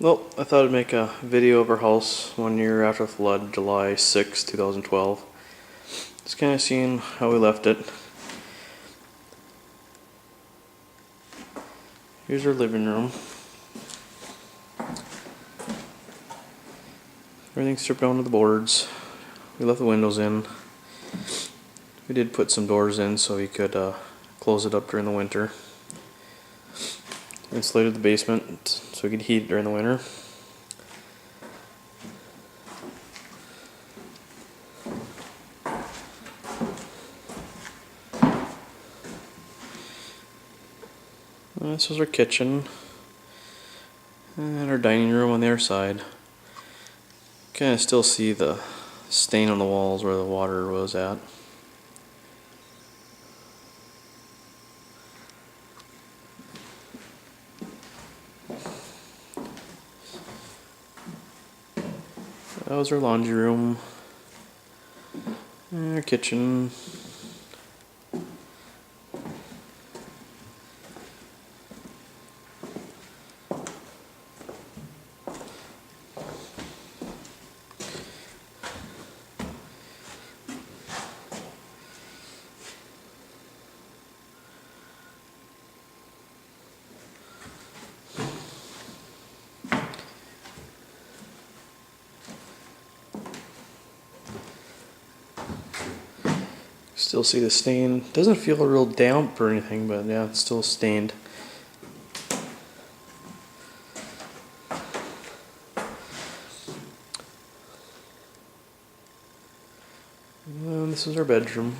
Well, I thought I'd make a video of our house 1 year after the flood, July 6, 2012. Just kind of seeing how we left it. Here's our living room. Everything's stripped down to the boards. We left the windows in. We did put some doors in so we could close it up during the winter. Insulated the basement so we could heat it during the winter. This was our kitchen and our dining room on the other side. Kind of still see the stain on the walls where the water was at. That was our laundry room and our kitchen. Still see the stain. Doesn't feel real damp or anything, but yeah, it's still stained. And this is our bedroom.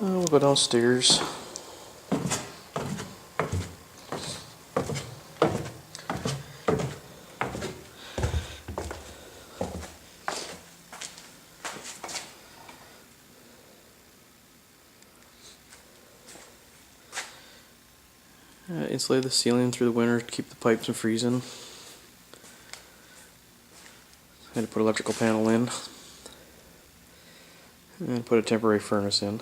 We'll go downstairs. Insulate the ceiling through the winter to keep the pipes from freezing. Had to put an electrical panel in and put a temporary furnace in.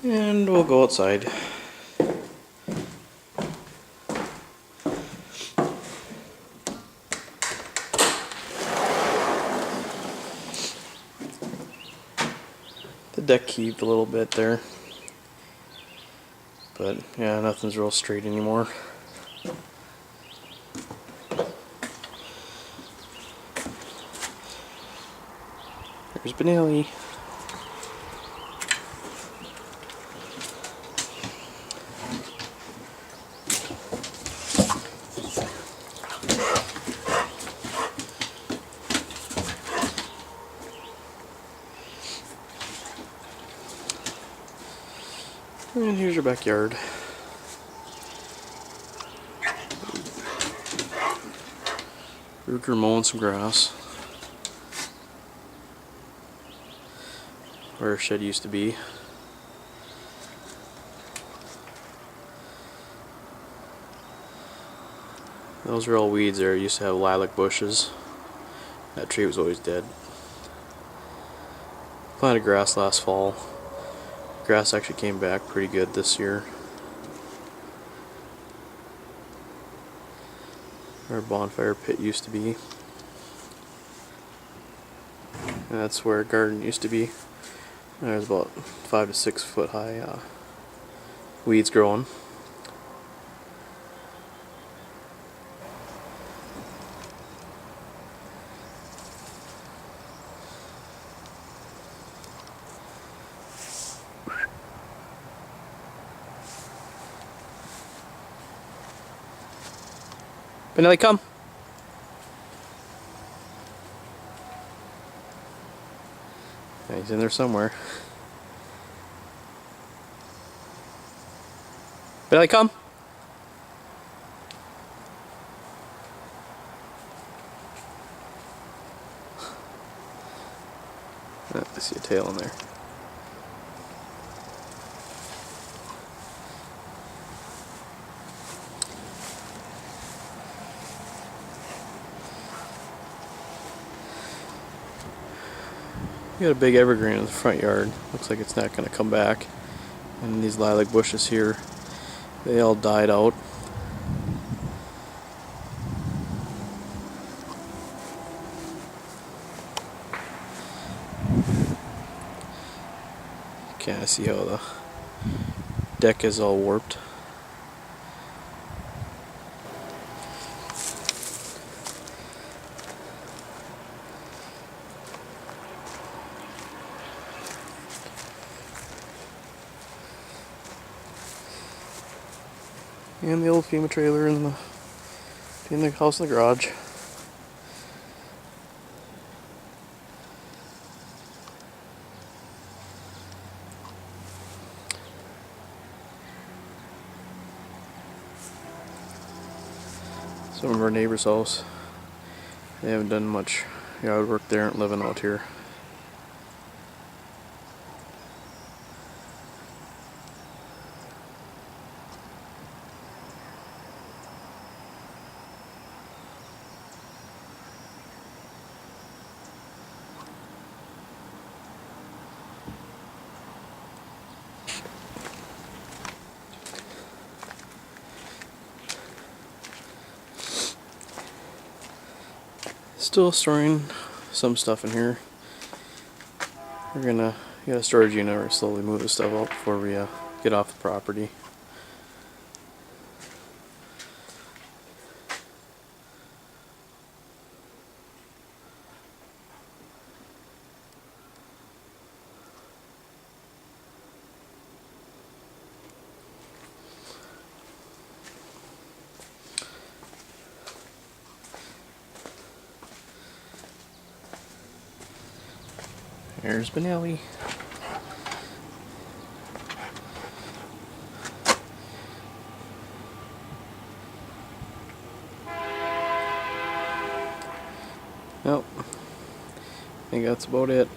And we'll go outside. The deck heaved a little bit there, but yeah, nothing's real straight anymore. There's Benelli. And here's your backyard. We're mowing some grass where our shed used to be. Those are all weeds there. It used to have lilac bushes. That tree was always dead. Planted grass last fall. Grass actually came back pretty good this year. Our bonfire pit used to be. And that's where our garden used to be. There's about 5 to 6 foot high weeds growing. Benelli, come. Yeah, he's in there somewhere. Benelli, come. Oh, I see a tail in there. We got a big evergreen in the front yard. Looks like it's not going to come back. And these lilac bushes here, they all died out. Kind of see how the deck is all warped. And the old FEMA trailer in the house in the garage. Some of our neighbor's house. They haven't done much yard work. They aren't living out here. Still storing some stuff in here. We're gonna get a storage unit or slowly move the stuff out before we get off the property. There's Benelli. Nope. I think that's about it.